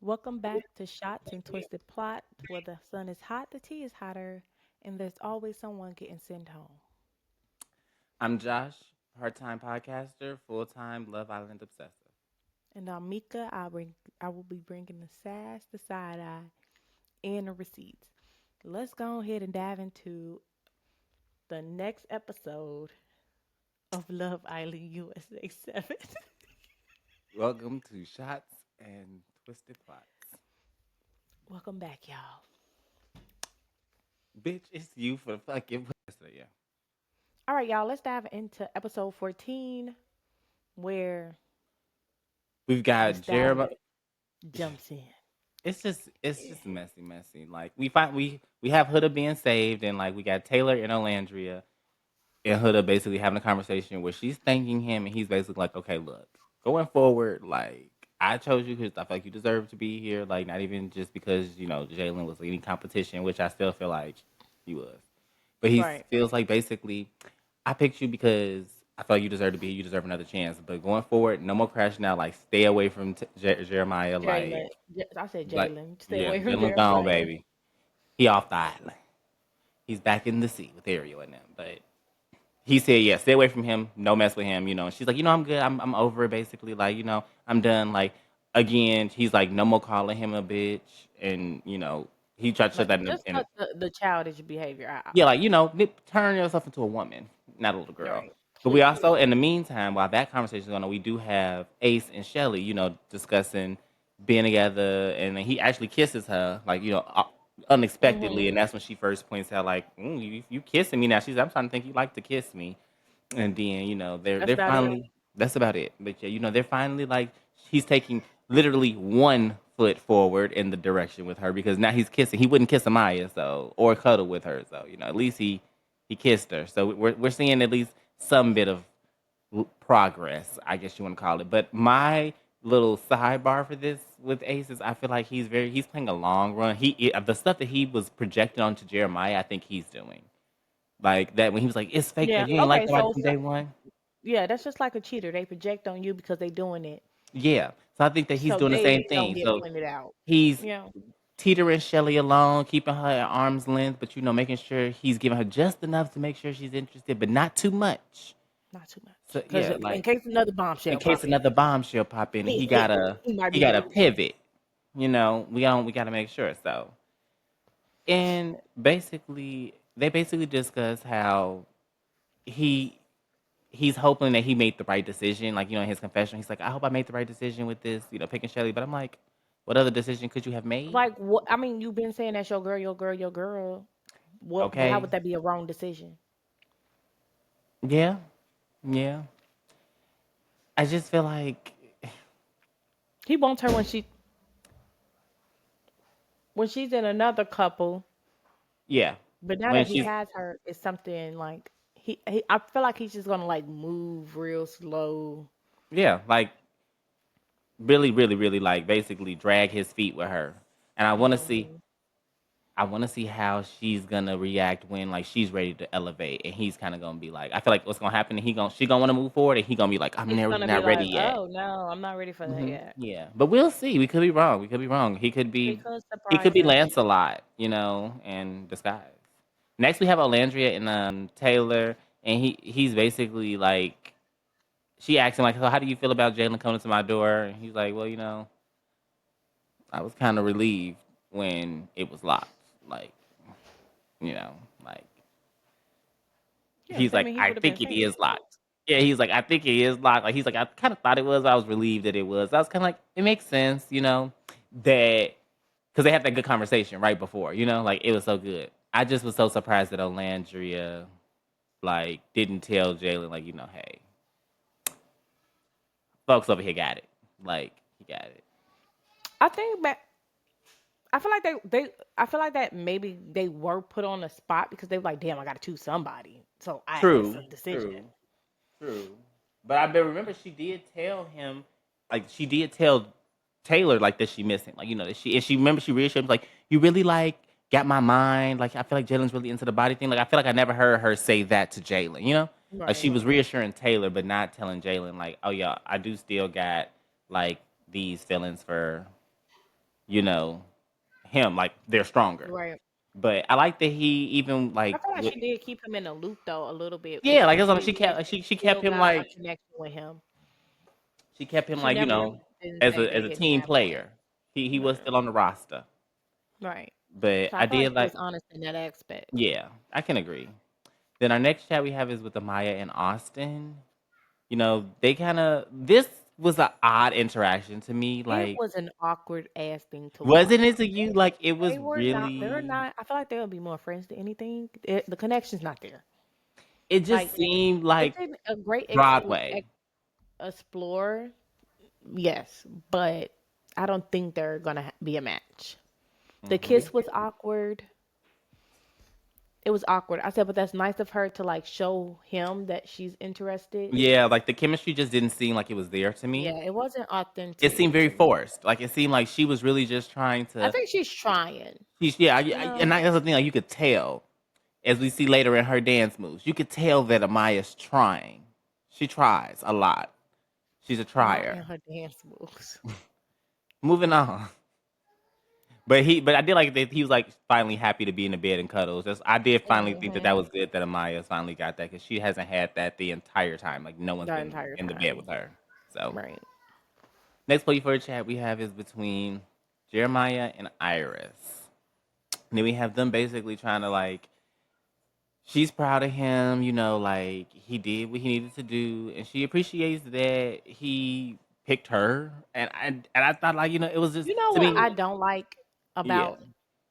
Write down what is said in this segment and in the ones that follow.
Welcome back to Shots and Twisted Plot, where the sun is hot, the tea is hotter, and there's always someone getting sent home. I'm Josh, part-time podcaster, full-time Love Island obsessive. And I'm Mika. I will be bringing the sass, the side eye, and the receipts. Let's go ahead and dive into the next episode of Love Island USA 7. Welcome to Shots and Twisted Plots. Welcome back, y'all. Bitch, it's you for fucking yesterday, yeah. All right, y'all. Let's dive into episode 14, where We've got nostalgia Jeremiah. jumps in. It's just messy. Like we have Huda being saved, and like we got Taylor and Olandria, and Huda basically having a conversation where she's thanking him, and he's basically like, okay, look, going forward, like I chose you because I feel like you deserve to be here. Like not even just because Jalen was leading competition, which I still feel like he was, but he Right. feels like basically I picked you because I felt you deserve to be here. You deserve another chance. But going forward, no more crashing out. Like stay away from Jeremiah. Jalen. I said Like Jalen. Stay yeah, away from Jalen gone, Jeremiah. baby. He off the island. He's back in the sea with Ariel and them. But he said, yeah, stay away from him. No mess with him. And she's like, I'm good. I'm over it. Basically, like, I'm done. Like, again, he's like, no more calling him a bitch. And, he tried to shut Like, that just in a, cut the childish behavior out. yeah, like, turn yourself into a woman, not a little girl. Right. But we also, in the meantime, while that conversation is going on, we do have Ace and Shelly, discussing being together. And then he actually kisses her, like, unexpectedly. Hmm. And that's when she first points out, like, you kissing me now. She's, I'm trying to think you like to kiss me. And then they're That's they're about it. finally that's about it. But yeah, they're finally like he's taking literally one foot forward in the direction with her because now he's kissing. He wouldn't kiss Amaya, so or cuddle with her, so at least he kissed her. So we're seeing at least some bit of progress, I guess you want to call it. But my little sidebar for this with Ace is I feel like he's playing a long run. The stuff that he was projecting onto Jeremiah, I think he's doing. Like that when he was like, "It's fake, Yeah. but you ain't like Okay. nobody So, from day one." yeah, that's just like a cheater. They project on you because they doing it, Yeah. So I think that he's so doing the same they don't thing. get So pointed out. he's Yeah. teetering Shelly along, keeping her at arm's length, but making sure he's giving her just enough to make sure she's interested, but not too much. Not too much, So because yeah, in like case another in bombshell case pop in, another bombshell pop in, he gotta he might he be gotta moved. pivot. We gotta make sure. So and basically they basically discuss how he he's hoping that he made the right decision. Like, in his confession, he's like, I hope I made the right decision with this, picking Shelly. But I'm like, what other decision could you have made? Like, what? I mean, you've been saying that's your girl, your girl, your girl. What? How Okay. would that be a wrong decision? Yeah. Yeah. I just feel like, He wants her when she's in another couple. yeah. But now When that he she's, has her, it's something like I feel like he's just gonna like move real slow. yeah, like really, really, really, like basically drag his feet with her. And Hmm. I want to see how she's gonna react when like she's ready to elevate, and he's kind of gonna be like, I feel like what's gonna happen, and she gonna want to move forward, and he gonna be like, I'm He's really gonna be not ready like, yet. "Oh no, I'm not ready for that yet." Yeah, but we'll see. We could be wrong. We could be wrong. He could He could surprise be her. Lancelot, in disguise. Next, we have Olandria and Taylor, and he's basically like she asks him like, "So how do you feel about Jalen coming to my door?" And he's like, "Well, I was kind of relieved when it was locked. Like, you know, like Yeah, he's I like, mean, he I would have been think it safe. is locked." Yeah, he's like, I think it is locked. Like, he's like, I kind of thought it was. I was relieved that it was. I was kind of like, it makes sense, that because they had that good conversation right before, like it was so good. I just was so surprised that Olandria like didn't tell Jalen like, hey, folks over here got it. Like he got it. I think that I feel like I feel like that maybe they were put on the spot because they were like, "Damn, I got to choose somebody." So it's True, a decision. true, true. But I remember she did tell him, like she did tell Taylor like that she missed him, like that she remember she reassured him like you really like got my mind, like I feel like Jalen's really into the body thing. Like I feel like I never heard her say that to Jalen, like she Right. was reassuring Taylor but not telling Jalen like, oh yeah, I do still got like these feelings for you know, him. Like they're stronger. Right. But I like that he even I like feel like she did keep him in the loop though a little bit. yeah, like that's what She she did. kept like she Still kept him got a like connection with him. she kept him She like, never didn't say as they a didn't team have fun. player. He was Right. still on the roster. Right. But So I I feel like did she like was honest in that aspect. yeah, I can agree. Then our next chat we have is with Amaya and Austin. You know, they kind of this was an odd interaction to me. It Like, was an awkward ass thing to wasn't watch. it to you? Like, it was They were not. They're really. not. I feel like they'll be more friends than anything. The connection's not there. It Like just seemed it's like a great Broadway. explore, yes, but I don't think they're gonna be a match. The Hmm. kiss was awkward. It was awkward. I said, but that's nice of her to like show him that she's interested. Yeah, like the chemistry just didn't seem like it was there to me. Yeah, it wasn't It seemed authentic very to me. forced. Like it seemed like she was really just trying I to. think she's trying. Yeah, You know, that's the thing. Like you could tell as we see later in her dance moves. You could tell that Amaya's trying. She tries a lot. She's a not in trier. her dance moves. Moving on. But I did like that he was like finally happy to be in the bed and cuddles. I did finally think that Hmm. that was good that Amaya's finally got that because she hasn't had that the entire time. Like no one's The been entire in the bed with time, her. So right? next play for a chat we have is between Jeremiah and Iris. And then we have them basically trying to like she's proud of him, you know, like he did what he needed to do, and she appreciates that he picked her. And I thought like it was just You know to what I me, don't like yeah. about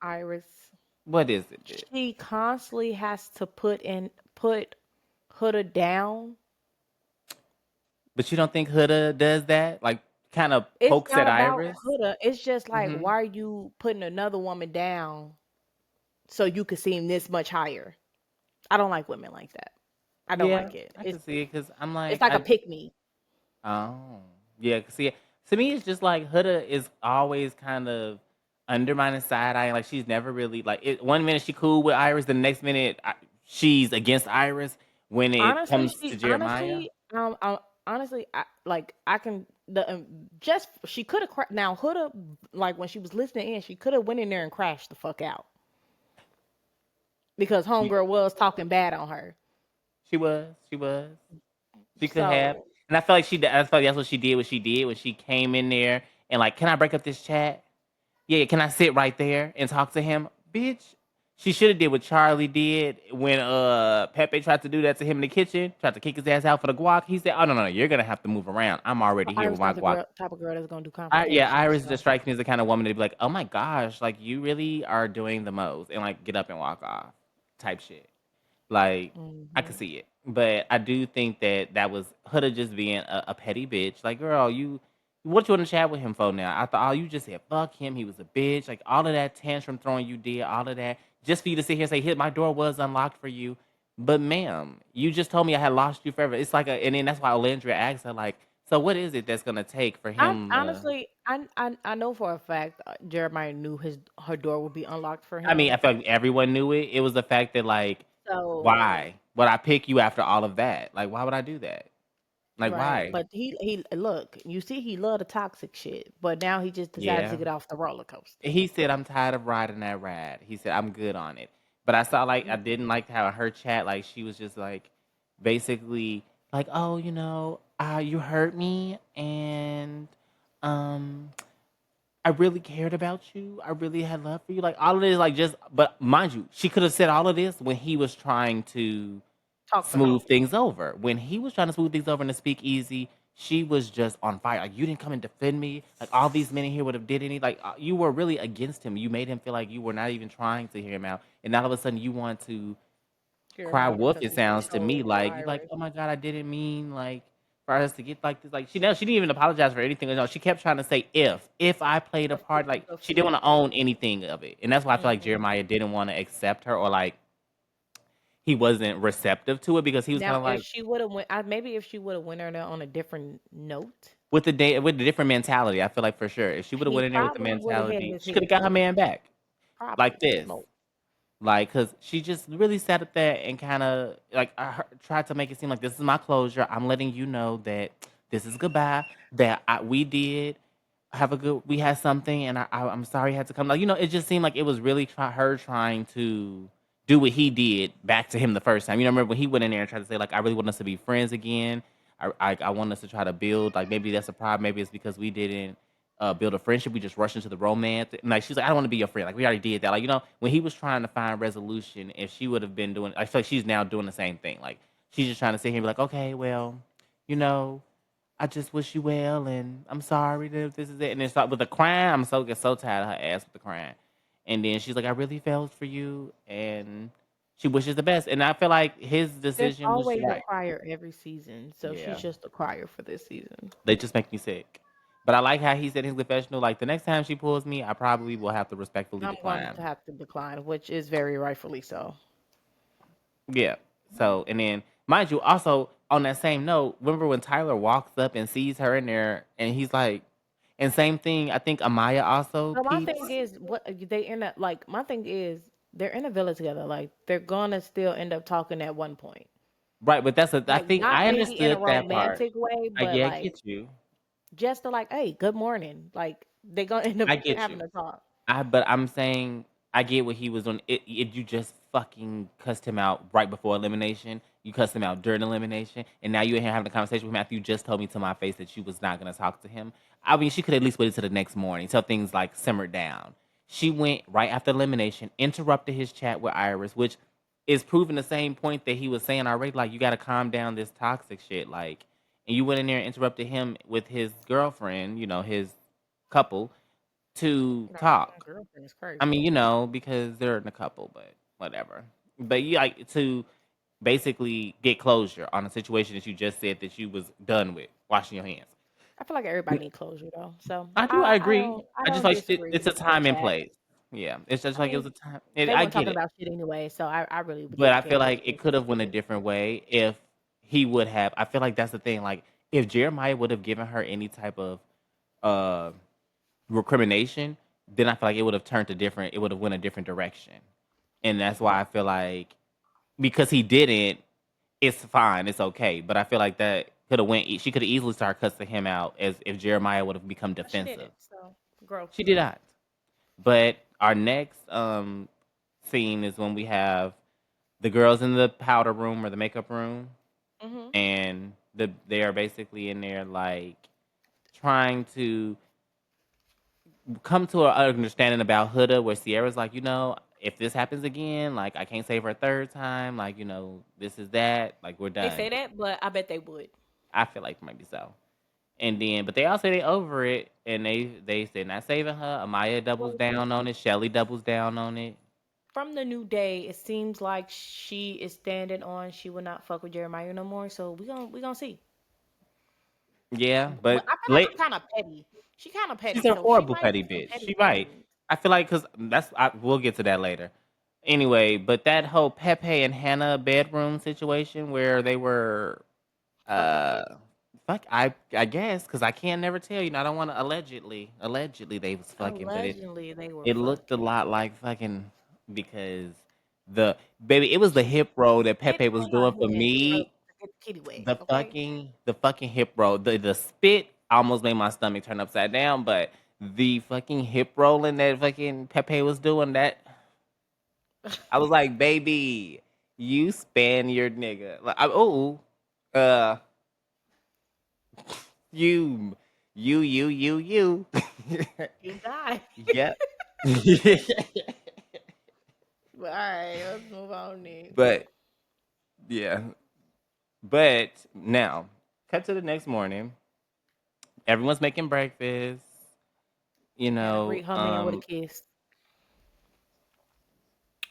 Iris? What is it? Bitch? She constantly has to put Huda down. But you don't think Huda does that? Like, kind of It's pokes not at about Iris? Huda. It's just like, Hmm. why are you putting another woman down so you could seem this much higher? I don't like women like that. I don't Yeah, like it. I can see it because I'm It's like, like a pick me. oh, yeah, 'cause see, to me, it's just like Huda is always kind of undermining side eye. Like, she's never really, like, one minute she cool with Iris, the next minute she's against Iris when it Honestly, comes she to Jeremiah. honestly, I can the just she could have now Huda like when she was listening in, she could have went in there and crashed the fuck out because Yeah, homegirl was talking bad on her. she was. She could have. So And I felt like that's what she did, what she did when she came in there and, like, can I break up this chat? Yeah, can I sit right there and talk to him? Bitch, she should have did what Charlie did when Pepe tried to do that to him in the kitchen, tried to kick his ass out for the guac. He said, "Oh no, you're gonna have to move around. I'm already here with Iris my not the guac." girl type of girl that's gonna do Yeah, confrontations. Iris just strikes me as the kind of woman to be like, "Oh my gosh, like you really are doing the most," and like get up and walk off, type shit. Like, I could Hmm. see it. But I do think that that was Huda just being a petty bitch. Like, girl, what you want to chat with him for now? I thought, oh, you just said fuck him. He was a bitch. Like, all of that tantrum throwing you did, all of that, just for you to sit here and say, "Hit my door was unlocked for you." But, ma'am, you just told me I had lost you forever. It's like and then that's why Olandria asked her, like, so what is it that's going to take for I him? honestly, I know for a fact Jeremiah knew his her door would be unlocked for I mean, him. I feel like everyone knew it. It was the fact that, like, So why would I pick you after all of that? Like, why would I do that? Like, right, why? but he look, you see, he loved the toxic shit, but now he just decided to Yeah. get off the roller coaster. He said, I'm tired of riding that ride. He said, I'm good on it. But I saw, like, I didn't like how her chat, like, she was just, like, basically, like, oh, you hurt me. And, um, I really cared about you. I really had love for you. Like, all of this, like, just, but mind you, she could have said all of this when he was trying to Talk to her. smooth things over. When he was trying to smooth things over in the speakeasy, she was just on fire. Like, you didn't come and defend me. Like, all these men in here would have did any. Like, you were really against him. You made him feel like you were not even trying to hear him out. And all of a sudden, you want to cry Jeremiah wolf. because It he sounds to me told like you like, Iris oh my god, I didn't mean like for us to get like this. Like she didn't even apologize for anything. No, she kept trying to say if I played a a part. Like a she didn't flip. want to own anything of it. And that's why I feel like Hmm. Jeremiah didn't want to accept her or like he wasn't receptive to it because he was kind Now, of if like she would have went, maybe if she would have went in there on a different note, with the different mentality. I feel like for sure, if she would have he went in there with the probably would have hit mentality, his she could have head got her first. man back like Probably this. no. Like, cause she just really sat up there and kind of like tried to make it seem like this is my closure. I'm letting you know that this is goodbye. That we did. have a good. We had something, and I'm sorry I had to come. Like it just seemed like it was really her trying to do what he did back to him the first time. Remember when he went in there and tried to say like, I really want us to be friends again. I want us to try to build like maybe that's a problem. Maybe it's because we didn't build a friendship. We just rushed into the romance. And like she's like, I don't want to be your friend. Like we already did that. Like when he was trying to find resolution, if she would have been doing, I feel like she's now doing the same thing. Like she's just trying to sit here and be like, okay, well, you know. I just wish you well, and I'm sorry that this is it. And then start with the crying. I'm so get so tired of her ass with the crying. And then she's like, I really felt for you, and she wishes the best. And I feel like his There's decision was always a right. crier every season, so Yeah, she's just a crier for this season. they just make me sick. But I like how he said in his confessional, like the next time she pulls me, I probably will have to respectfully I'm going to decline. have to decline, which is very rightfully so. Yeah. So and then mind you, also on that same note, remember when Tyler walks up and sees her in there, and he's like, and same thing. I think Amaya also So my peeps. thing is, what they end up like. My thing is, they're in a villa together. Like they're gonna still end up talking at one point. Right, but that's a I Like think not I maybe in a understood that part. romantic way, I but yeah, I like get you. just to like, hey, good morning. Like they gonna end up I get having you. a talk. But I'm saying I get what he was doing. You just fucking cussed him out right before elimination. You cussed him out during elimination, and now you're in here having a conversation with him after you just told me to my face that you was not gonna talk to him. I mean, she could at least wait till the next morning till things like simmered down. She went right after elimination, interrupted his chat with Iris, which is proving the same point that he was saying already. Like, you got to calm down this toxic shit. Like, and you went in there and interrupted him with his girlfriend, his couple, to Nah, my talk. girlfriend is I crazy. mean, because they're in a couple, but whatever. But you like to basically get closure on a situation that you just said that you was done with, washing your hands. I feel like everybody need closure though. So I agree. I I just don't like disagree it's a with the time and chat. place. Yeah, it's just I like it was mean, a time. they I weren't get talking it. about shit anyway, so I really But didn't I feel care what like she it was could have saying. went a different way if he would have. I feel like that's the thing. Like if Jeremiah would have given her any type of uh recrimination, then I feel like it would have turned a different. It would have went a different direction, and that's why I feel like because he didn't, it's fine, it's okay. But I feel like that could have went. She could have easily started cussing him out as if Jeremiah would have become But she defensive. didn't. So growth. She did not. But our next scene is when we have the girls in the powder room or the makeup room, Hmm. and they are basically in there like trying to come to an understanding about Huda, where Sierra's like, if this happens again, like I can't save her a third time, like this is that, like we're They done. say that, but I bet they would. I feel like maybe so. And then, but they all say they over it, and they say not saving her. Amaya doubles Well, down on it. Shelly doubles down on it. from the new day, it seems like she is standing on she will not fuck with Jeremiah no more. So we gonna see. Yeah, But but I feel like late. she kind of petty. She kind of She's petty, a so she horrible might petty do some bitch. petty She right. things. I feel like because we'll get to that later. Anyway, but that whole Pepe and Hannah bedroom situation where they were Fucking. uh fuck I guess because I can't never tell I don't want to allegedly they was fucking, but Allegedly, they were it looked a fucking. lot like fucking because the baby it was the hip roll that Bitch, Pepe was I'm not doing for here me. to get the kitty wet. The Okay. fucking hip roll, the spit almost made my stomach turn upside down, but the fucking hip rolling that fucking Pepe was doing, that I was like, baby, you Spaniard nigga. Like, uh, you, you. You die. Yep. But all right, let's move on next. But yeah, but now cut to the next morning. Everyone's making breakfast. You Gotta know, greet her man with a kiss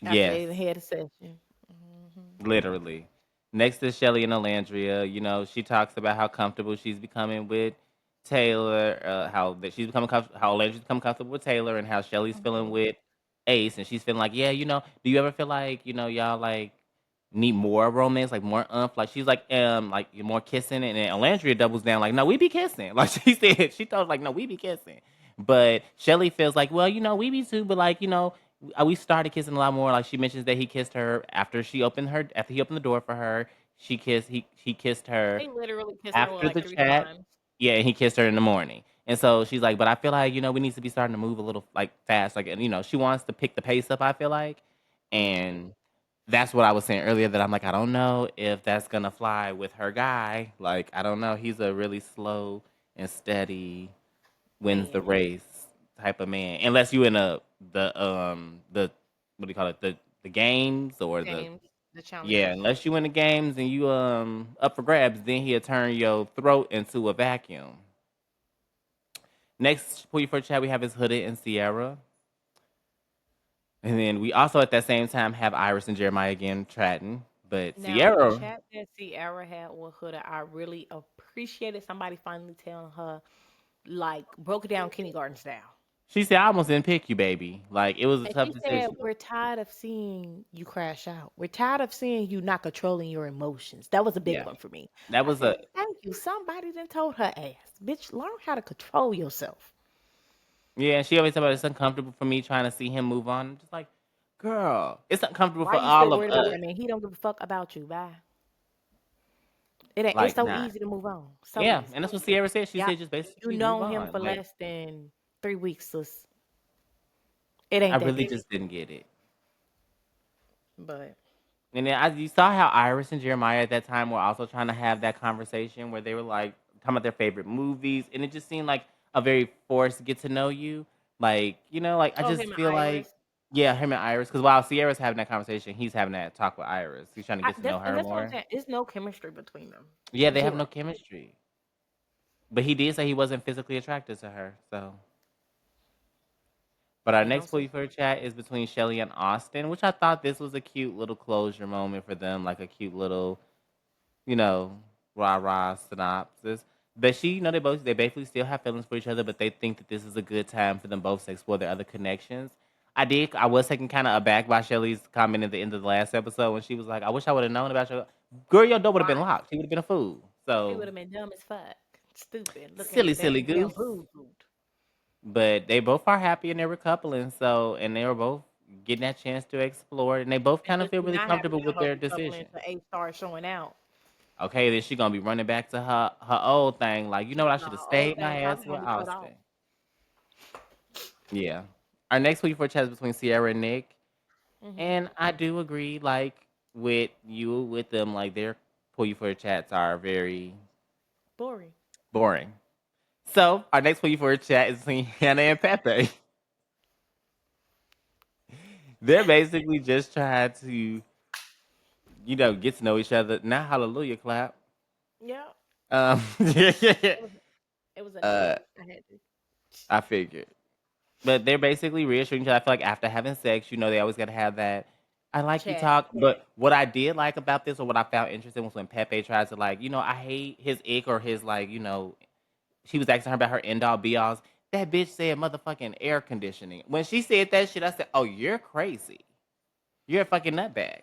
after yes, they even had a session. Hmm. literally. Next to Shelly and Alandria, she talks about how comfortable she's becoming with Taylor, how that she's becoming how Alandria's become comfortable with Taylor, and how Shelly's feeling Hmm. with Ace, and she's feeling like, yeah, do you ever feel like y'all like need more romance, like more like she's like more kissing, and then Alandria doubles down like, no, we be kissing, like she said, she thought like, no, we be kissing, but Shelly feels like, well, we be too, but like we started kissing a lot more. Like she mentions that he kissed her after he opened the door for her. He kissed her They literally kissed her after like the three chat. times. Yeah, and he kissed her in the morning. And so she's like, but I feel like, we need to be starting to move a little like fast. Like, and she wants to pick the pace up, I feel like. Mm. And that's what I was saying earlier that I'm like, I don't know if that's gonna fly with her guy. Like, I don't know. He's a really slow and steady, wins the Man, race type of man. Unless you in the what do you call it? The games or the games, the yeah, challenges. unless you in the games and you up for grabs, then he'll turn your throat into a vacuum. Next for you for chat, we have is Hooded and Sierra. And then we also at that same time have Iris and Jeremiah again chatting. But Now, the Sierra, chat that Sierra had with Huda, I really appreciated somebody finally telling her, like, broke it down kindergarten style. she said, I almost didn't pick you, baby. Like, it was a And tough she said, decision. we're tired of seeing you crash out. We're tired of seeing you not controlling your emotions. That was a big Yeah. one for me. That I was said, a, thank you. Somebody then told her ass, bitch, learn how to control yourself. yeah, she always said, it's uncomfortable for me trying to see him move on. I'm just like, girl, it's uncomfortable Why for you still all of worried about us. that man? He don't give a fuck about you. Bye. It's Like, so nah. easy to move on. So Yeah, easy. and that's what Sierra said. She Yeah. said just You basically move known him on. for Like, less than 3 weeks, sis. It I ain't that really deep. just didn't get it. But And then you saw how Iris and Jeremiah at that time were also trying to have that conversation where they were like talking about their favorite movies, and it just seemed like a very forced get to know you. Like, like I oh, just him and feel like, Iris. yeah, him and Iris. Because while Sierra's having that conversation, he's having that talk with Iris. He's trying to get to know And her that's what I'm more. saying. There's no chemistry between them. Yeah, they have no Zero. chemistry. But he did say he wasn't physically attracted to her. So, but our He don't next say plea for chat is between Shelly and Austin, which I thought this was a cute little closure moment for them, like a cute little you know, rah rah synopsis. But they basically still have feelings for each other, but they think that this is a good time for them both to explore their other connections. I was taken kind of aback by Shelly's comment at the end of the last episode when she was like, I wish I would have known about your girl, your door would have been right. locked. She would have been a fool. She So would have been dumb as fuck. Stupid. Looking silly, silly goose. bamboozled. But they both are happy and they were coupling, so and they were both getting that chance to explore and they both And kind of bitch, feel we really not happy comfortable about with her their recoupling decision. to A star showing out. Okay, then she gonna be running back to her old thing. Like, you know what? I No, should have old stayed my thing ass probably with gonna be cut off. Austin. Yeah. Our next week for chat is between Sierra and Nick, Hmm. and I do agree. Like with them, like their pull you for chats are very Boring. boring. So our next pull you for chat is between Hannah and Pepe. They're basically just trying to get to know each other. Not hallelujah clap. Yeah. Yeah. It was it was enough. uh, I had to. I figured. But they're basically reassuring each other. I feel like after having sex, they always got to have that I like you Chat. talk. But what I did like about this or what I found interesting was when Pepe tries to like, I hate his ick or his like, she was asking her about her end all be alls. That bitch said motherfucking air conditioning. When she said that shit, I said, oh, you're crazy. You're a fucking nutbag.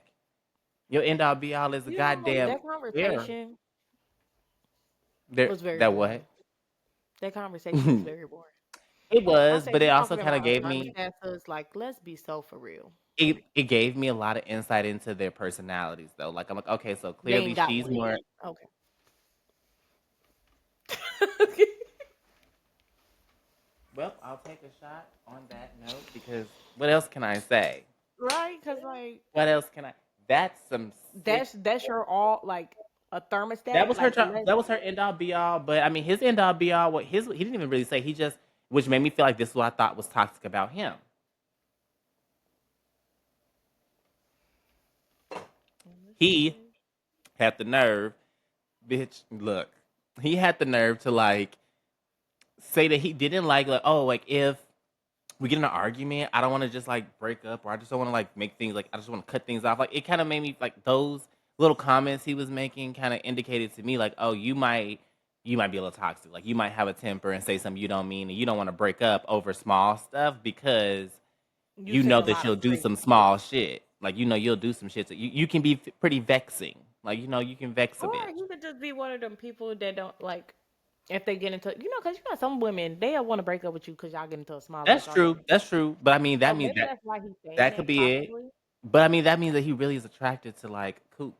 Your end all be all is a You know, goddamn that air. conversation There, was very that what? boring. That conversation was It very boring. I was, said, but it you also talking kind of about a gave me thermostat, so it's like, let's be so for real. it gave me a lot of insight into their personalities though. Like I'm like, okay, so They clearly ain't got she's one. more Okay. well, I'll take a shot on that note because what else can I say? Right? Because like What else can I that's some sick that's your all like a that thermostat. was her Like let's that was her end all be all, but I mean his end all be all what his he didn't even really say he just which made me feel like this is what I thought was toxic about him. He had the nerve, bitch, look. He had the nerve to like say that he didn't like oh like if we get in an argument, I don't want to just like break up, or I just don't want to like make things like I just want to cut things off. Like it kind of made me like those little comments he was making kind of indicated to me like, oh, you might be a little toxic. Like you might have a temper and say something you don't mean, and you don't want to break up over small stuff because you you know taking a that lot of she'll do some crazy small shit. shit. Like you'll do some shit. So you can be pretty vexing. Like you can vex a Or bitch. you could just be one of them people that don't like if they get into because you got some women they want to break up with you because y'all get into a small That's ass true. argument. That's true. But I mean So that means maybe that that's why he's saying that could that be it. possibly. But I mean that means that he really is attracted to like kooks.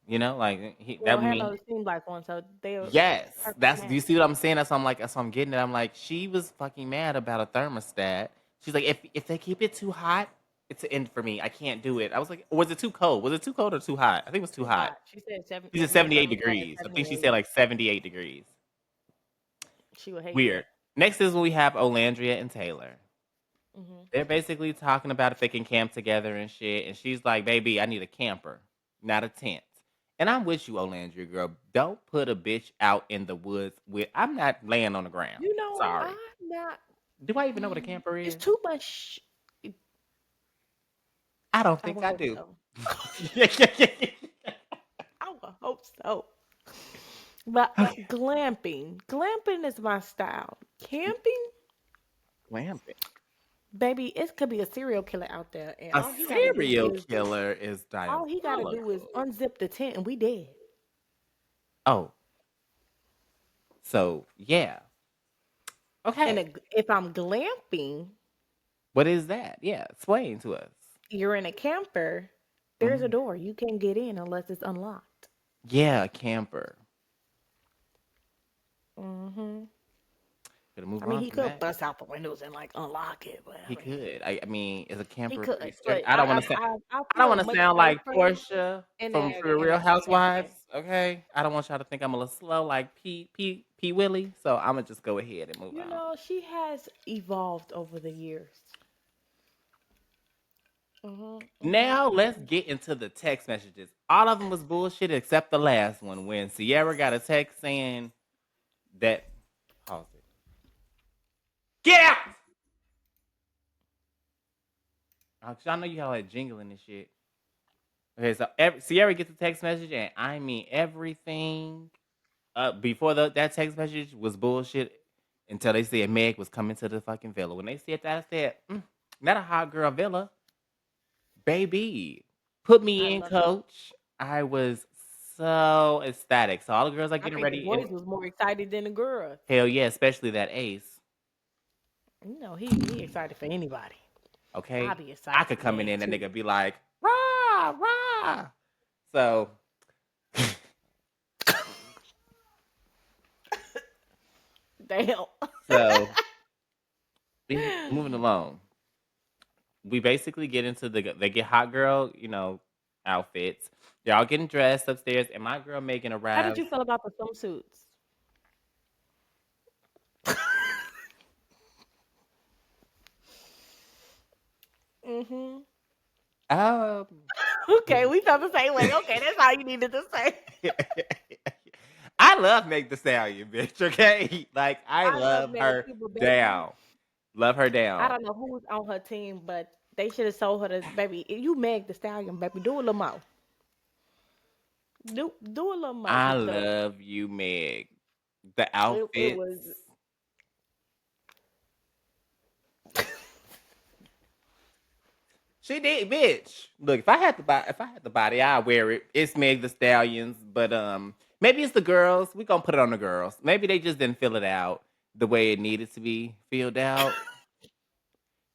Like that Well, would mean Hannah seemed like one, so they're yes. perfect That's do you match. see what I'm saying? That's why I'm getting it. I'm like, she was fucking mad about a thermostat. She's like, if they keep it too hot, it's an end for me. I can't do it. I was like, was it too cold? Was it too cold or too hot? I think it was too Too hot. hot. She said seven. She said The 78 thermostat is degrees. I think she 78. said like 78 degrees. She would hate Weird. that. Next is when we have Olandria and Taylor. Hmm. They're basically talking about if they can camp together and shit. And she's like, baby, I need a camper, not a tent. And I'm with you, Olandria girl. Don't put a bitch out in the woods with I'm not laying on the ground. You know, I'm Sorry. not. Do I even know what a camper It's is? too much. I don't I think would I hope do. so. I would hope so. But Okay. glamping is my style. Camping, Glamping. baby, it could be a serial killer out there, and A serial killer is all he got to do is diabolical. unzip the tent, and we dead. Oh, so yeah. And Okay. if I'm glamping, What is that? Yeah, explain to us. you're in a camper. There's a Mhm. door. You can't get in unless it's unlocked. Yeah, a camper. Hmm. Gonna move I mean, on he from could that. bust out the windows and like unlock it, but He I mean, could. I mean, is a he camper pretty could. strict? But I I I don't feel want to much sound like safer Portia in from a The in Real a Housewives. camping. Okay, I don't want y'all to think I'm a little slow like P Willie. So I'm gonna just go ahead and move You on. know, she has evolved over the years. Mhm, mhm, Now let's mhm. get into the text messages. All of them was bullshit except the last one when Sierra got a text saying that. Pause it. Get out! 'Cause y'all know you have like jingling and shit. Okay, so Sierra gets a text message, and I mean everything before that text message was bullshit until they said Meg was coming to the fucking villa. When they said that, I said, not a hot girl villa, baby. Put I me in, love it. coach. I was so ecstatic. So all the girls are I getting think the ready, and boys was more excited than the girls. hell yeah, especially that Ace. You know, he excited for anybody. I'll Okay, be I excited could for come in Meg and that too. nigga be like, rah rah. So, Damn. so moving along. We basically get into they get hot girl, outfits. They're all getting dressed upstairs, and my girl Megan How did arrives. you feel about the swimsuits? Mhm. Um, Okay, we felt the same way. Okay, that's all you needed to say. I love Meg the Stallion, bitch. Okay, like I I love love Meg her too, but baby, down. Love her I down. don't know who was on her team, but they should have sold her to baby. If you Meg the Stallion, baby, do a little more. Do a little more I because love you, Meg. The it outfits. was. She did, bitch. Look, if I had the body, I wear it. It's Meg the Stallions, but maybe it's the girls. We gonna put it on the girls. Maybe they just didn't fill it out the way it needed to be filled out.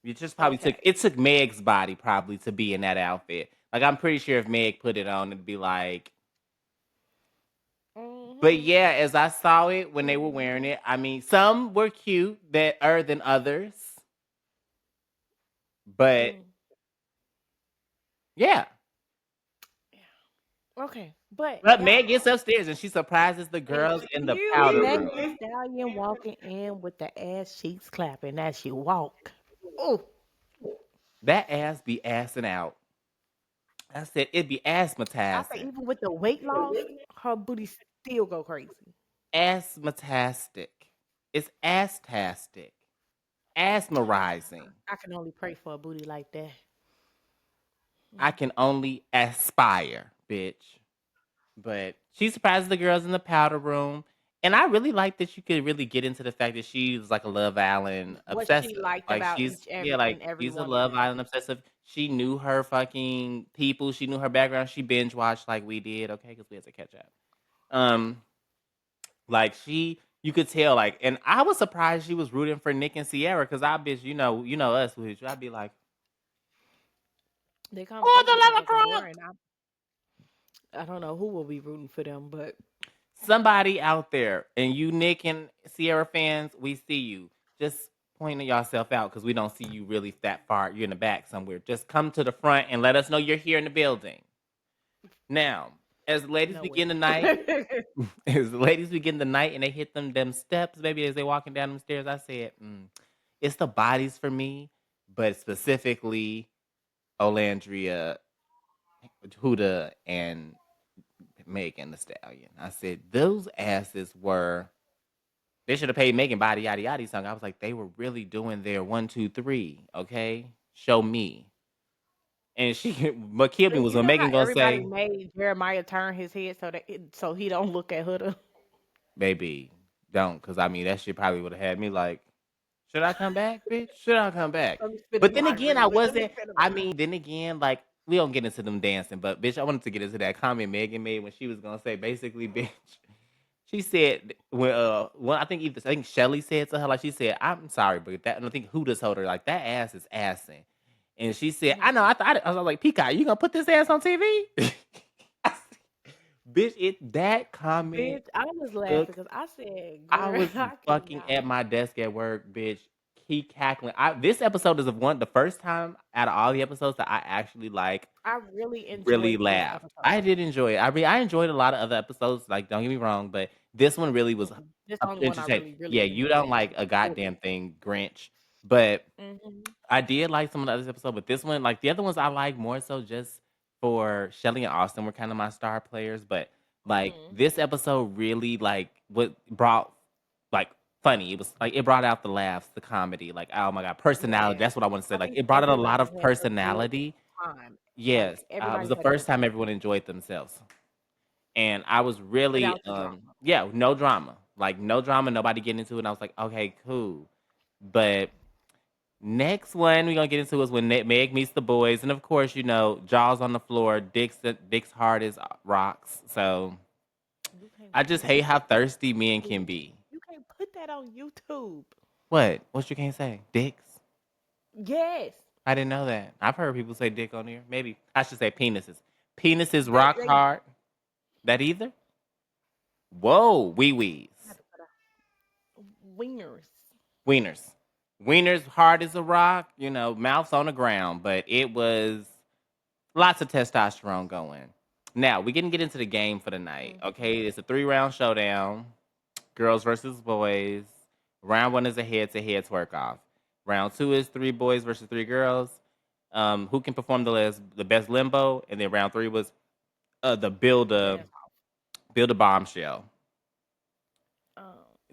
You just probably took Okay. it took Meg's body probably to be in that outfit. Like I'm pretty sure if Meg put it on, it'd be like. But Mhm. yeah, as I saw it when they were wearing Mhm. it, I mean, some were cute that are than others, but Mm. yeah. Okay, but But Meg gets y'all, upstairs and she surprises the girls in the excuse powder Meg room. the Stallion walking in with the ass cheeks clapping as she walk. Oh, That ass be assing out. I said it be I say asthmatizing. even with the weight loss, her booty still go crazy. Asthmatastic. It's astastic. Asthmarizing. I can only pray for a booty like that. I Mm. can only aspire, bitch. But she surprises the girls in the powder room. And I really like that you could really get into the fact that she's like a Love Island What she obsessive. liked Like about she's each yeah, every like and every she's a woman. Love Island obsessive. She knew her fucking people. She knew her background. She binge watched like we did, okay, because we had to catch up. Um, like you could tell, like, and I was surprised she was rooting for Nick and Sierra because I bitch, you know us, with I'd be like, The oh, conversation the was so leather fucking crunk. boring. I don't know who will be rooting for them, but Somebody out there, and you, Nick and Sierra fans, we see you. Just pointing yourself out because we don't see you really that far. You're in the back somewhere. Just come to the front and let us know you're here in the building. Now, as the ladies begin nowhere. the night, as the ladies begin the night and they hit them steps, baby, as they walking down them stairs, I said, it's the bodies for me, but specifically Olandria, Huda, and Megan the Stallion. I said those asses were. They should have paid Megan body yada yada song. I was like, they were really doing their 1, 2, 3. Okay, show me. And she, what killed me But was you when know how Megan gonna everybody say, made Jeremiah turn his head so he don't look at Huda. "Baby, don't," because I mean that shit probably would have had me like, should I come back, bitch? Should I come back? Let me spin But him then out again, real I quick. Let me wasn't. spin him I out. mean, then again, like we don't get into them dancing, but bitch, I wanted to get into that comment Megan made when she was gonna say basically, bitch. She said when well, I think Shelly said to her like she said, "I'm sorry, but that," and I think Huda told her like that ass is assing, and she said, "I know." Mhm. I thought I was like, "Peacock, you gonna put this ass on TV?" Bitch, that comment Bitch, I was laughing took because I said, I "Girl, was I fucking cannot." at my desk at work, bitch. Keep cackling. This episode is the first time out of all the episodes that I actually like I really really enjoyed this laughed. I episode. did enjoy it. I mean, I enjoyed a lot of other episodes. Like, don't get me wrong, but this one really was This the only one I entertaining. really, really Yeah, you don't enjoyed. like a Fully. goddamn thing, Grinch, but Mhm. I did like some of the other episodes. But this one, like the other ones, I like more so just for Shelly and Austin were kind of my star players. But like Mhm. this episode really like what brought like funny. It was like it brought out the laughs, the comedy. Like oh my god, personality. Yeah. That's what I want to say. I Like think it brought out a lot everybody of had a good personality. time. Yes, Like it was everybody the had a first good time time everyone enjoyed themselves, and I was really without the drama. yeah, no drama, like no drama, nobody getting into it. And I was like, okay, cool. But next one we're gonna get into is when Meg meets the boys, and of course, you know, Jaws on the floor, Dick's heart is rocks. So You can't I just put hate that how on thirsty men can YouTube. be. You can't put that on YouTube. What? What you can't say? Dicks? Yes. I didn't know that. I've heard people say dick on here. Maybe I should say penises. Penises They rock they hard. That either? Whoa, wee wees. had to put wingers. Wieners. Wieners hard as a rock, you know, mouths on the ground, but it was lots of testosterone going. Now, we can get into the game for the night. Mhm. Okay, it's a 3 round showdown. Girls versus boys. Round one is a head to head twerk off. Round two is 3 boys versus 3 girls. Who can perform the best limbo? And then round three was the Dance off. build a bombshell. Um,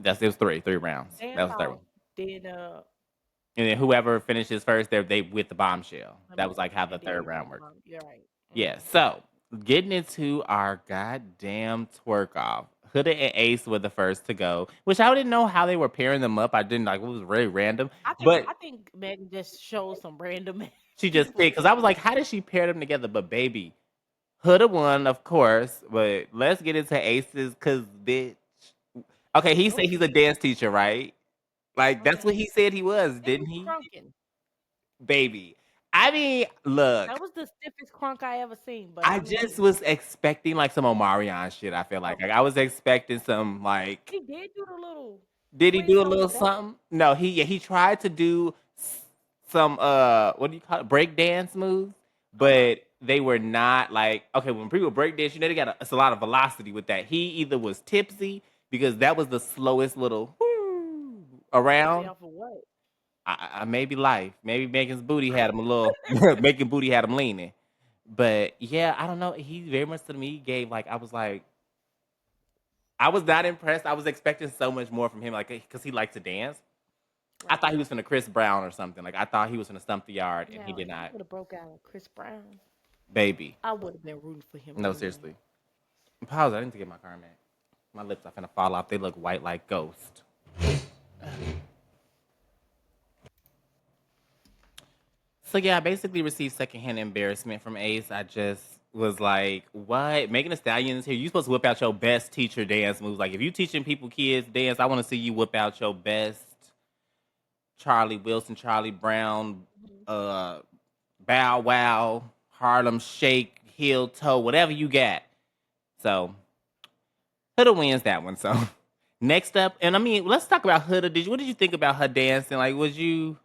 It was three rounds. That dance was the third off one. did And then whoever finishes first, they with the bombshell. That was limbo, like how the and then third you round did the worked. bomb. You're right. Yeah. Mhm. So getting into our goddamn twerk off. Huda and Ace were the first to go, which I didn't know how they were pairing them up. I didn't like it was very random. But I think Megan just shows some random she just people picked because to I was do like, it. how did she pair them together? But baby, Huda won, of course. But let's get into Ace's because bitch. Okay, he said Oh, he's a dance teacher, right? Like that's what okay. he said he was, It didn't was he? crunking. Baby. I mean, look, That was the stiffest crunk I ever seen. But I I just mean, was expecting like some Omarion shit. I feel like I okay. was expecting some like. He did do the little Did he do twist a on the little back. something? No, he tried to do some what do you call it, break dance moves, Uh huh. but they were not like okay. When people break dance, you know they got it's a lot of velocity with that. He either was tipsy because that was the slowest little whoo Tipsy around. off of what? I maybe life, maybe Megan's booty had him a little. Making booty had him leaning. But yeah, I don't know. He very much to me gave like I was like I was not impressed. I was expecting so much more from him, like because he liked to dance. I Right. thought he was gonna Chris Brown or something. Like I thought he was gonna stump the yard, and he Now, did if he not. would have broke out Chris Brown, Baby, I would have been rooting for him to no, win. seriously. Pause. I need to get my car back. My lips are finna fall off. They look white like ghost. So yeah, I basically received secondhand embarrassment from Ace. I just was like, "What? Megan Thee Stallion is here. You supposed to whip out your best teacher dance moves. Like if you teaching people kids dance, I want to see you whip out your best Charlie Wilson, Charlie Brown, Mhm. uh, Bow Wow, Harlem Shake, heel toe, whatever you got. So Huda wins that one. So next up, and I mean, let's talk about Huda. What did you think about her dancing? Like, what did you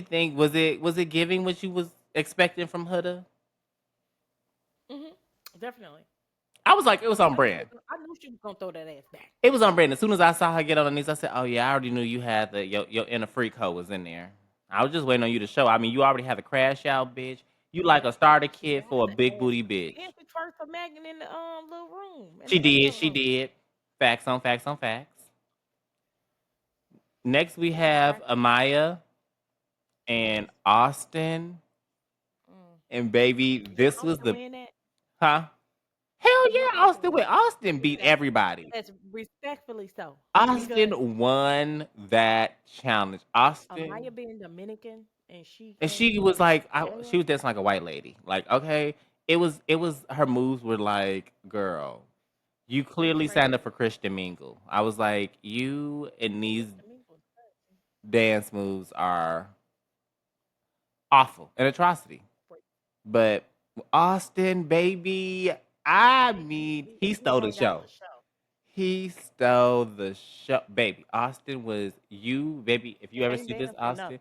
think? Was it giving what you was expecting from Huda? Mhm. Definitely. I was like, it was on brand. I knew she was gonna throw that ass back. It was on brand. As soon as I saw her get on her knees, I said, "Oh yeah, I already knew you had your inner freak hoe was in there." I was just waiting on you to show. I mean, you already had the crash out, bitch. You like a starter She kit got for a the big ass. booty bitch. And she twerked for Megan in the little room in She the did. hotel She room. did. Facts on facts on facts. Next, we She have cracked them. Amaya and Austin. Mm. And baby, Did this was Austin the win that? huh? Hell Did yeah, Austin Austin win went. that? Austin beat That's everybody. that's respectfully so because Austin won that challenge. Austin, Amaya being Dominican and she and came she from was like, she Australia. was dancing like a white lady. Like, okay, it was her moves were like, girl, you clearly signed Crazy. up for Christian Mingle. I was like, you and these Kristen Mink was crazy. dance moves are awful, an atrocity. But Austin, baby, I mean, he He stole the brought out show. the show. He stole the show, baby. Austin was you, baby. If you He ever ain't see this, dance for Austin, nothing,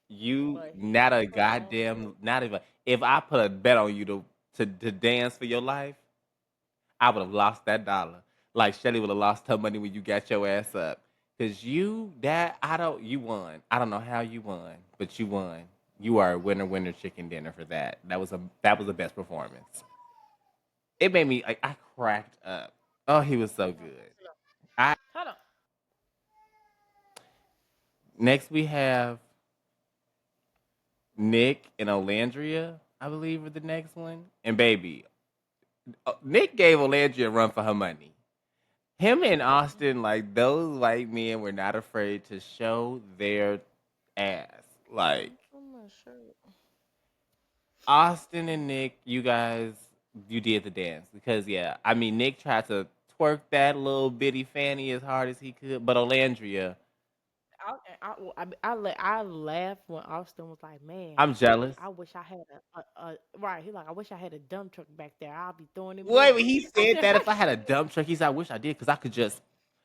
you but he not can a perform goddamn, too. not even. If I put a bet on you to dance for your life, I would have lost that dollar. Like Shelly would have lost her money when you got your ass up. Cause you won. I don't know how you won, but you won. You are a winner chicken dinner for that. That was the best performance. It made me like I cracked up. Oh, he was so good. I Hold on. Next we have Nick and Olandria, I believe, are the next one. And baby, Nick gave Olandria a run for her money. Him and Austin, like those white men, were not afraid to show their ass. Like I'm not sure. Austin and Nick, you guys, you did the dance because yeah, I mean Nick tried to twerk that little bitty fanny as hard as he could, but Olandria, I laughed when Austin was like, "Man, I'm jealous. I wish I had a right." He like, "I wish I had a dump truck back there. I'll be throwing it Wait, more." when he I said said, that, if I had a dump truck, he said, I wish I did because I could just,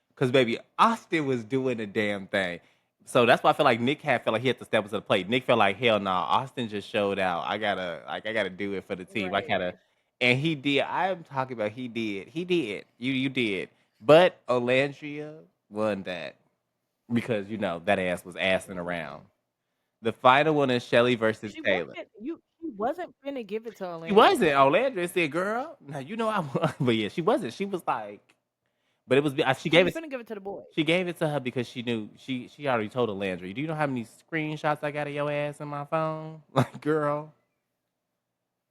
because baby, Austin was doing the damn thing. So that's why I feel like Nick felt like he had to step up to the plate. Nick felt like, hell no, Austin just showed out. I gotta do it for the team. I "Right, gotta, and he did. I am talking about he did. He did. You did. But Olandria won that because that ass was assing around. The final one is Shelly versus Taylor. she wasn't finna give it to She Olandria. wasn't. Olandria said, "Girl, now you know I won," but yeah, she wasn't. She was like, but it was. She She gave was it. finna give it to the boys. She gave it to her because she knew she already told her Landry. Do you know how many screenshots I got of your ass in my phone? Like, girl.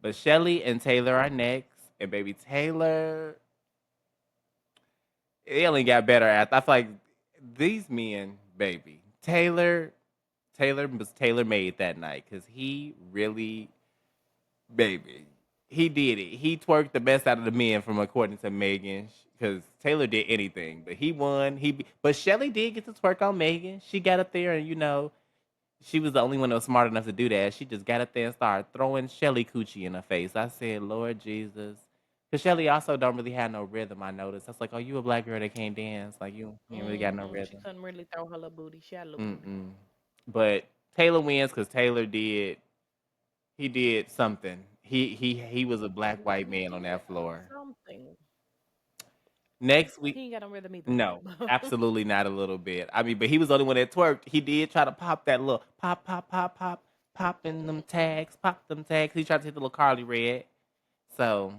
But Shelly and Taylor are next, and baby Taylor, it only got better after. I feel like these men, baby Taylor was Taylor made that night because he really, baby, he did it. He twerked the best out of the men, from according to Megan, because Taylor did anything, but he won. But Shelly did get to twerk on Megan. She got up there, and she was the only one that was smart enough to do that. She just got up there and started throwing Shelly coochie in her face. I said, Lord Jesus. Because Shelly also don't really have no rhythm, I noticed. I was like, oh, you a black girl that can't dance. Like, you ain't really got no She rhythm. couldn't really throw her little booty. She had a little booty. Mm-mm. But Taylor wins because he did something. He was a black white man He on did that floor. something. Next week, He ain't got no rhythm either. no, absolutely not a little bit. I mean, but he was the only one that twerked. He did try to pop that little pop, pop, pop, pop, popping them tags, pop them tags. He tried to hit the little Carly red. So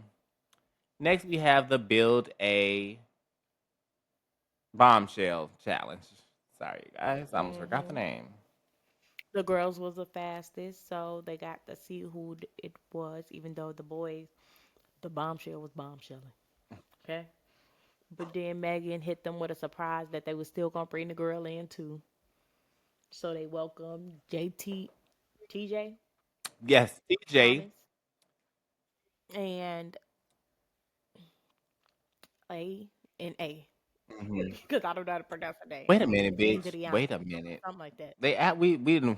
next we have the build a bombshell challenge. Sorry guys, I almost forgot the hmm name. The girls was the fastest, so they got to see who it was, even though the boys, the bombshell was bombshelling. Okay? But then Megan hit them with a surprise that they was still gonna bring the girl in too. So they welcomed TJ Yes, TJ. Thomas and A and A. Mhm. Because I don't know how to pronounce her name. Wait a minute, bitch. Wait Andriana. a minute. Something like that. We didn't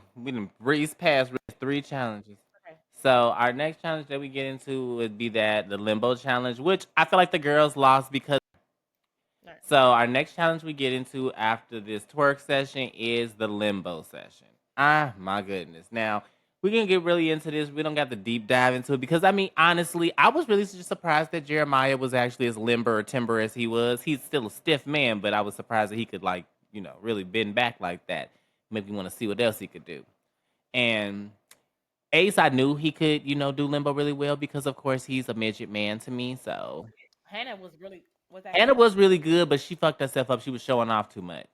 breeze past three challenges. Okay. So our next challenge that we get into would be that the limbo challenge, which I feel like the girls lost because. Right. So our next challenge we get into after this twerk session is the limbo session. Ah, my goodness. Now we can get really into this. We don't got to deep dive into it because I mean, honestly, I was really just surprised that Jeremiah was actually as limber or timber as he was. He's still a stiff man, but I was surprised that he could like, really bend back like that. Make me want to see what else he could do. And Ace, I knew he could, do limbo really well because of course he's a midget man to me. So Hannah was that Hannah Hannah? was really good, but she fucked herself up. She was showing off too much.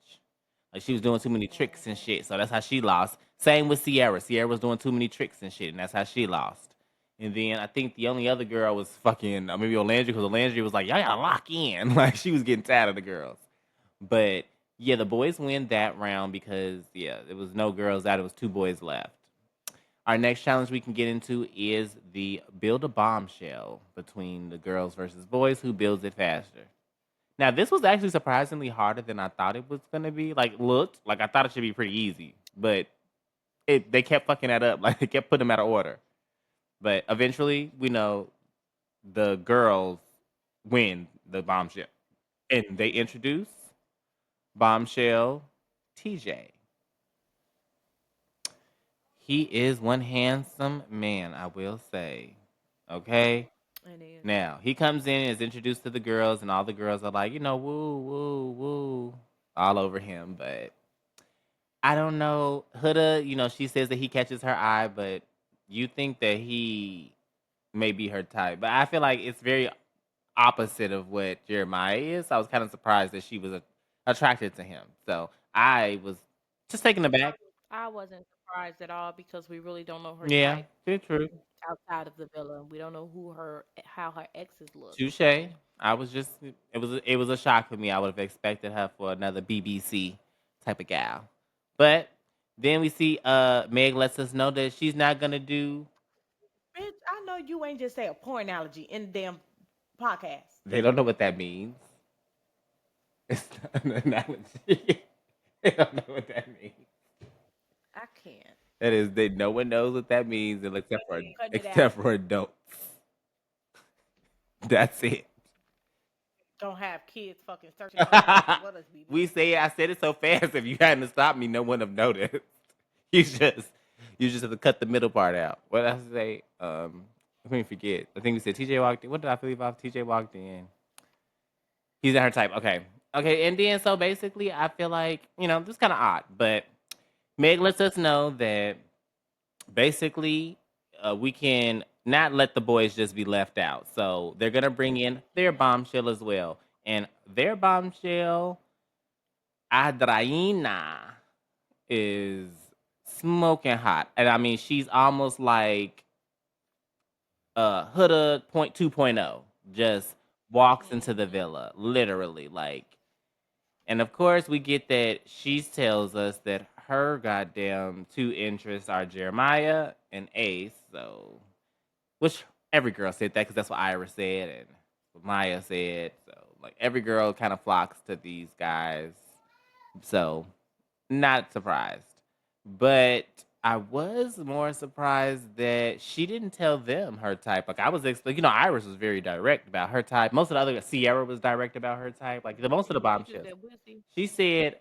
Like she was doing too many tricks and Hmm. shit. So that's how she lost. Same with Sierra. Sierra was doing too many tricks and shit, and that's how she lost. And then I think the only other girl was fucking maybe Olandry because Olandry was like, y'all gotta lock in. Like she was getting tired of the girls. But yeah, the boys win that round because yeah, there was no girls out. It was two boys left. Our next challenge we can get into is the build a bombshell between the girls versus boys. Who builds it faster? Now, this was actually surprisingly harder than I thought it was gonna be. Like, looked like I thought it should be pretty easy, but they kept fucking that up. Like, they kept putting them out of order. But eventually, we know the girls win the bombshell, and they introduce bombshell TJ. He is one handsome man, I will say. Okay. It is. Now he comes in and is introduced to the girls, and all the girls are like, woo, woo, woo, all over him. But I don't know. Huda, she says that he catches her eye, but you think that he may be her type. But I feel like it's very opposite of what Jeremiah is. I was kind of surprised that she was attracted to him. So I was just taken aback. I wasn't surprised at all because we really don't know her Yeah, type it's true. outside of the villa. We don't know how her exes look. Touche. So I was just it was a shock for me. I would have expected her for another BBC type of gal. But then we see Meg lets us know that she's not gonna do. bitch, I know you ain't just say a porn analogy in the damn podcast. They don't know what that means. It's not an analogy. They don't know what that means. I can't. That is, they no one knows what that means except for Cutting it out. except for adults. That's it. Don't have kids fucking searching on what us BB. We say I said it so fast. If you hadn't stopped me, no one have noticed. You just have to cut the middle part out. What did I say? Let me forget. I think we said TJ walked in. What did I leave off? TJ walked in. He's in her type. Okay. Okay. And then so basically I feel like, this is kinda odd, but Meg lets us know that basically we can not let the boys just be left out. So they're gonna bring in their bombshell as well. And their bombshell, Adraina, is smoking hot. And I mean she's almost like Huda point 2.0. Just walks into the Mm-hmm. villa. Literally. Like, and of course we get that she tells us that her goddamn two interests are Jeremiah and Ace. So which every girl said that because that's what Ira said and what Maya said. So like every girl kind of flocks to these guys. So not surprised, but I was more surprised that she didn't tell them her type. Like I was expecting, Iris was very direct about her type. Most of the other Sierra was direct about her type. Like the most of the She just bombshells, said we'll see. she said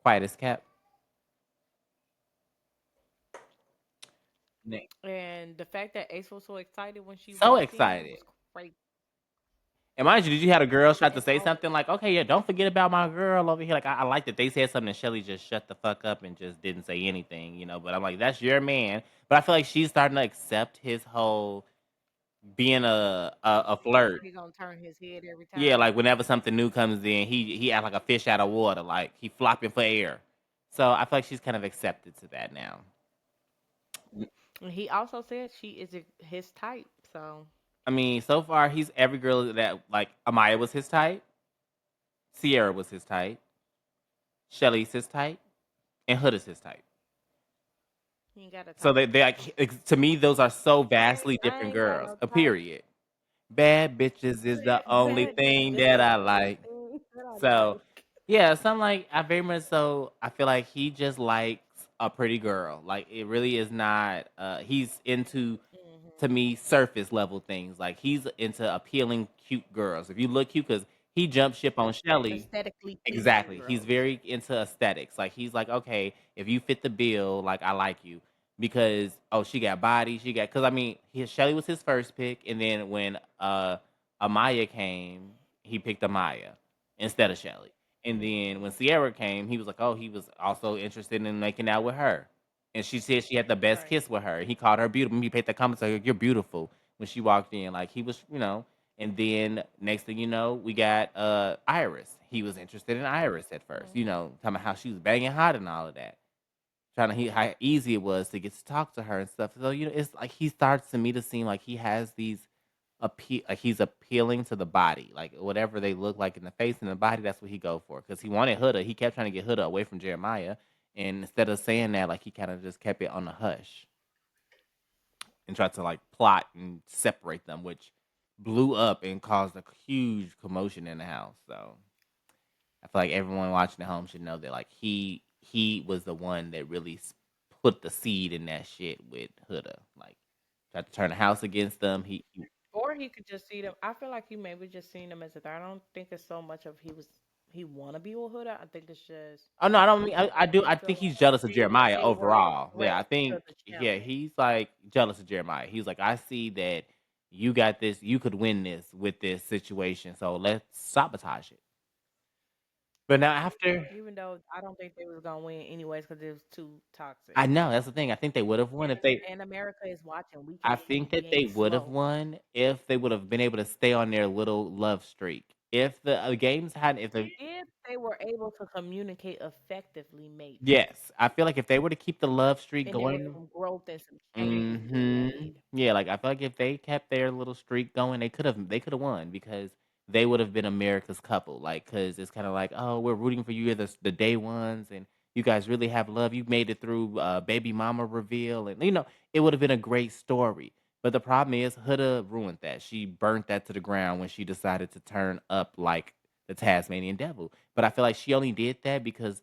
quiet as kept. And the fact that Ace was so excited when she So walked in excited. was crazy. And mind you, did you have a girl try to And say all something like, "Okay, yeah, don't forget about my girl over here"? Like I like that they said something, and Shelly just shut the fuck up and just didn't say anything. But I'm like, that's your man. But I feel like she's starting to accept his whole being a flirt. he gonna turn his head every Yeah, time. like whenever something new comes in, he act like a fish out of water, like he flopping for air. So I feel like she's kind of accepted to that now. And he also said she is his type. So I mean, so far he's every girl that like Amaya was his type, Sierra was his type, Shelly's his type, and Hood is his type. he ain't got a So type. they like to me those are so vastly I different ain't got girls. no A type. period. Bad bitches is the only Bad thing bitches that is I the only like. thing that I So like. yeah, so I'm like I very much so I feel like he just likes a pretty girl. Like it really is not. He's into, to Hmm. me, surface level things. Like he's into appealing cute girls. If you look cute, because he jumped ship on Shelly. Aesthetically pleasing Exactly. He's girls. very into aesthetics. Like he's like, okay, if you fit the bill, like I like you because oh she got body, she got because I mean Shelly was his first pick, and then when Amaya came, he picked Amaya instead of Shelly. And then when Hmm. Sierra came, he was like, oh, he was also interested in making out with her. And she said she had the best Right. kiss with her. He called her beautiful. He paid the comments like, you're beautiful when she walked in. Like he was, and then next thing you know, we got Iris. He was interested in Iris at first, Hmm. talking about how she was banging hot and all of that. Trying to hear how easy it was to get to talk to her and stuff. So, it's like he starts to me to seem like he has these like he's appealing to the body. Like whatever they look like in the face and the body, that's what he go for. Because he wanted Huda. He kept trying to get Huda away from Jeremiah. And instead of saying that, like he kind of just kept it on the hush and tried to like plot and separate them, which blew up and caused a huge commotion in the house. So I feel like everyone watching at home should know that like he was the one that really put the seed in that shit with Huda. Like tried to turn the house against them. Or he could just see them. I feel like he maybe just seen them as a threat. I don't think it's so much of he want to be with Huda. I think it's just Oh no, I don't mean I do. he I feel think he's like jealous of Jeremiah they were a overall. Yeah, threat I to think the yeah, challenge. he's like jealous of Jeremiah. He's like, I see that you got this, you could win this with this situation, so let's sabotage it. But now after Even though I don't think they was gonna win anyways because it was too toxic. I know that's the thing. I think they would have won if they. And America is watching. We can I see think that they being would have slow. won if they would have been able to stay on their little love streak. If the games had, if the If they were able to communicate effectively, maybe. yes, I feel like if they were to keep the love streak And there was going. some growth and some changes being Mhm. made. Yeah, like I feel like if they kept their little streak going, they could have won because they would have been America's couple. Like, cause it's kind of like, oh, we're rooting for you. You're the day ones, and you guys really have love. You made it through baby mama reveal, and it would have been a great story. But the problem is, Huda ruined that. She burnt that to the ground when she decided to turn up like the Tasmanian devil. But I feel like she only did that because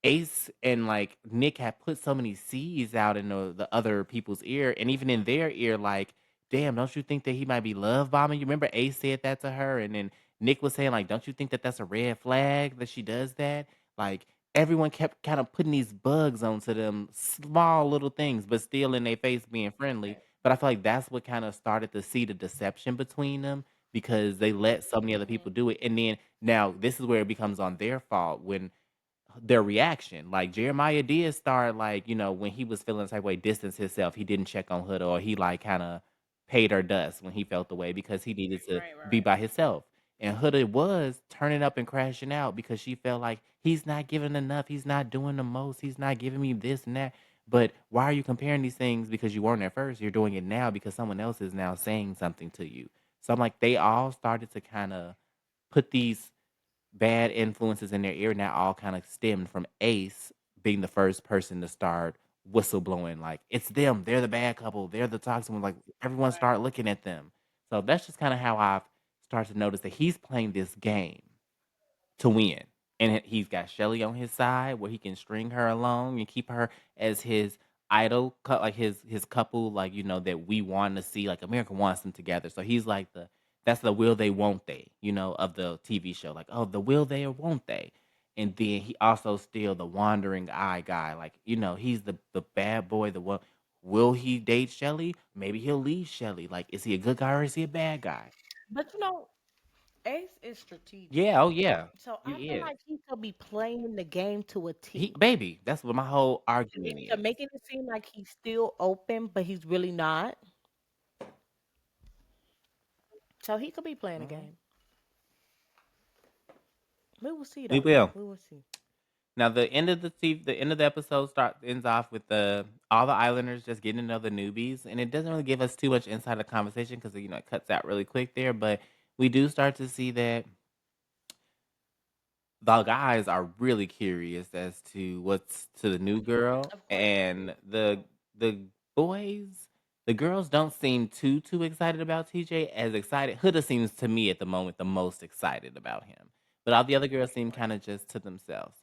Ace and like Nick had put so many seeds out in the other people's ear, and even in their ear, like, damn, don't you think that he might be love bombing? You remember Ace said that to her, and then Nick was saying, like, don't you think that that's a red flag that she does that? Like, everyone kept kind of putting these bugs onto them, small little things, but still in their face being friendly. Right. But I feel like that's what kind of started to see the deception between them because they let so many other people Hmm. do it. And then now this is where it becomes on their fault when their reaction. Like Jeremiah did start like, when he was feeling the type of way, distance himself. He didn't check on Huda or he like kind of paid her dust when he felt the way because he needed to Right, be right. by himself. And Huda was turning up and crashing out because she felt like he's not giving enough. He's not doing the most. He's not giving me this and that. But why are you comparing these things because you weren't at first? You're doing it now because someone else is now saying something to you. So I'm like, they all started to kind of put these bad influences in their ear now all kind of stemmed from Ace being the first person to start whistleblowing. Like, it's them. They're the bad couple. They're the toxic one. Like, everyone Right. start looking at them. So that's just kind of how I've started to notice that he's playing this game to win. And he's got Shelly on his side where he can string her along and keep her as his idol, like his couple, like that we want to see. Like America wants them together. So he's like that's the will they won't they, of the TV show. Like, oh, the will they or won't they? And then he also still the wandering eye guy. Like, he's the bad boy, the one. Will he date Shelly? Maybe he'll leave Shelly. Like, is he a good guy or is he a bad guy? But Ace is strategic. Yeah, oh yeah. So I He feel is. like he could be playing the game to a He T. baby, that's what my whole argument To is. making it seem like he's still open, but he's really not. So he could be playing a Mhm. game. We will see We though. will. We will see. Now the end of the episode ends off with the all the islanders just getting to know the newbies, and it doesn't really give us too much inside the conversation because it cuts out really quick there. But we do start to see that the guys are really curious as to what's to the new girl, Of course they and do. the boys, the girls don't seem too excited about TJ. As excited, Huda seems to me at the moment the most excited about him, but all the other girls seem kind Right. of just to themselves.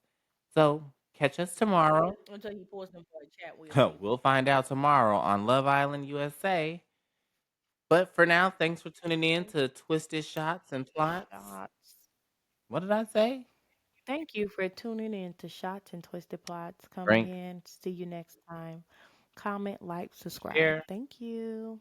So Catch us tomorrow. Until he pulls them for a chat, we'll see. We'll find out tomorrow on Love Island USA. But for now, thanks for tuning in Okay. to Twisted Shots and Plots. Shots. What did I say? Thank you for tuning in to Shots and Twisted Plots. Come Drink, again. See you next time. Comment, like, subscribe. share. Thank you.